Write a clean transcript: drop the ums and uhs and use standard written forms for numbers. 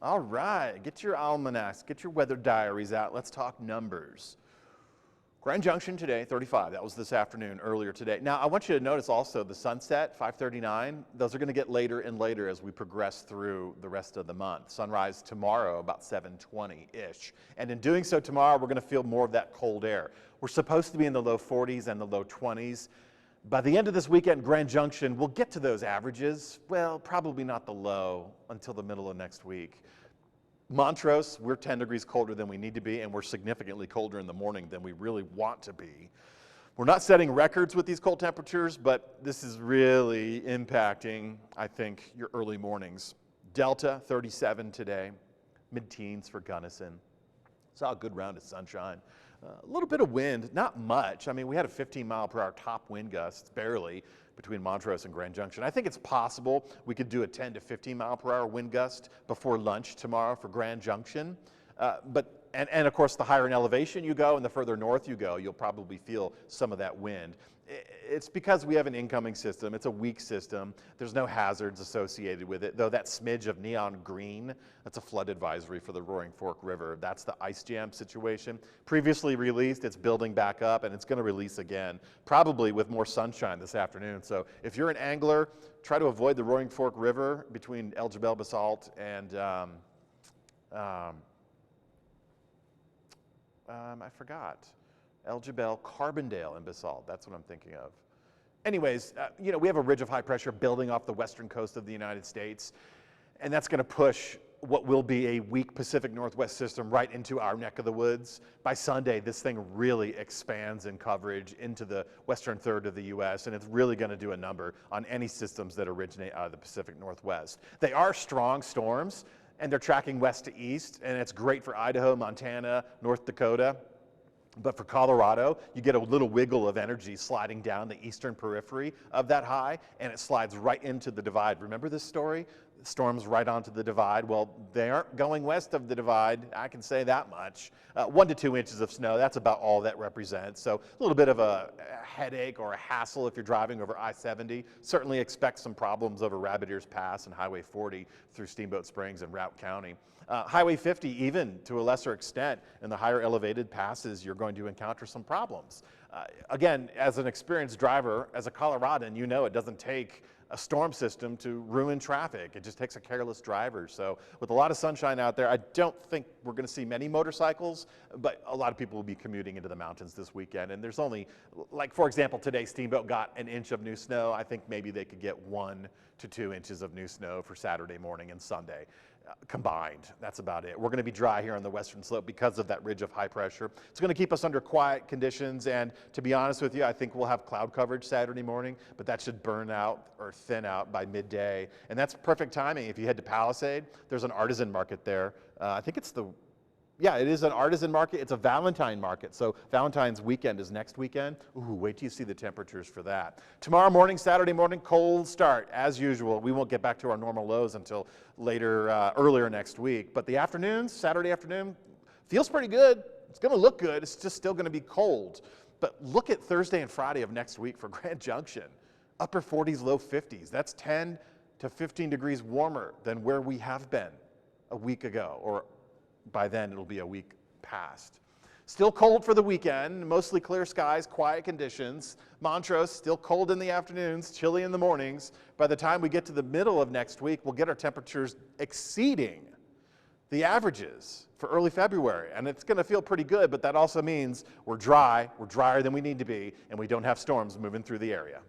All right, get your almanacs, get your weather diaries out. Let's talk numbers. Grand Junction today, 35. That was this afternoon, earlier today. Now, I want you to notice also the sunset, 5:39. Those are going to get later and later as we progress through the rest of the month. Sunrise tomorrow, about 7:20-ish. And in doing so tomorrow, we're going to feel more of that cold air. We're supposed to be in the low 40s and the low 20s. By the end of this weekend, Grand Junction, we'll get to those averages. Well, probably not the low until the middle of next week. Montrose, we're 10 degrees colder than we need to be, and we're significantly colder in the morning than we really want to be. We're not setting records with these cold temperatures, but this is really impacting, I think, your early mornings. Delta, 37 today, mid-teens for Gunnison. Saw a good round of sunshine. A little bit of wind, not much. I mean, we had a 15-mile-per-hour top wind gust, barely, between Montrose and Grand Junction. I think it's possible we could do a 10 to 15-mile-per-hour wind gust before lunch tomorrow for Grand Junction. And of course, the higher in elevation you go and the further north you go, you'll probably feel some of that wind. It's because we have an incoming system. It's a weak system. There's no hazards associated with it, though that smidge of neon green, that's a flood advisory for the Roaring Fork River. That's the ice jam situation. Previously released, it's building back up, and it's going to release again, probably with more sunshine this afternoon. So if you're an angler, try to avoid the Roaring Fork River between El Jebel Basalt and I forgot. El Jebel, Carbondale, and Basalt. That's what I'm thinking of. Anyways, we have a ridge of high pressure building off the western coast of the United States, and that's going to push what will be a weak Pacific Northwest system right into our neck of the woods. By Sunday, this thing really expands in coverage into the western third of the U.S., and it's really going to do a number on any systems that originate out of the Pacific Northwest. They are strong storms, and they're tracking west to east, and it's great for Idaho, Montana, North Dakota. But for Colorado, you get a little wiggle of energy sliding down the eastern periphery of that high, and it slides right into the divide. Remember this story? Storms right onto the divide. Well, they aren't going west of the divide, I can say that much. 1 to 2 inches of snow, that's about all that represents. So a little bit of a headache or a hassle if you're driving over I-70. Certainly expect some problems over Rabbit Ears Pass and Highway 40 through Steamboat Springs and Routt County. Highway 50, even to a lesser extent, in the higher elevated passes, you're going to encounter some problems. Again, as an experienced driver, as a Coloradan, you know it doesn't take a storm system to ruin traffic. It just takes a careless driver. So with a lot of sunshine out there, I don't think we're going to see many motorcycles, but a lot of people will be commuting into the mountains this weekend. And there's only, like for example, today Steamboat got an inch of new snow. I think maybe they could get 1 to 2 inches of new snow for Saturday morning and Sunday. Combined. That's about it. We're going to be dry here on the western slope because of that ridge of high pressure. It's going to keep us under quiet conditions, and to be honest with you, I think we'll have cloud coverage Saturday morning, but that should burn out or thin out by midday, and that's perfect timing. If you head to Palisade, there's an artisan market there. I think it's it is an artisan market. It's a Valentine market. So Valentine's weekend is next weekend. Ooh, wait till you see the temperatures for that. Tomorrow morning, Saturday morning, cold start as usual. We won't get back to our normal lows until later, earlier next week. But the afternoons, Saturday afternoon, feels pretty good. It's going to look good. It's just still going to be cold. But look at Thursday and Friday of next week for Grand Junction. Upper 40s, low 50s. That's 10 to 15 degrees warmer than where we have been a week ago, or by then it'll be a week past. Still cold for the weekend, mostly clear skies, quiet conditions. Montrose, still cold in the afternoons, chilly in the mornings. By the time we get to the middle of next week, we'll get our temperatures exceeding the averages for early February. And it's going to feel pretty good, but that also means we're dry, we're drier than we need to be, and we don't have storms moving through the area.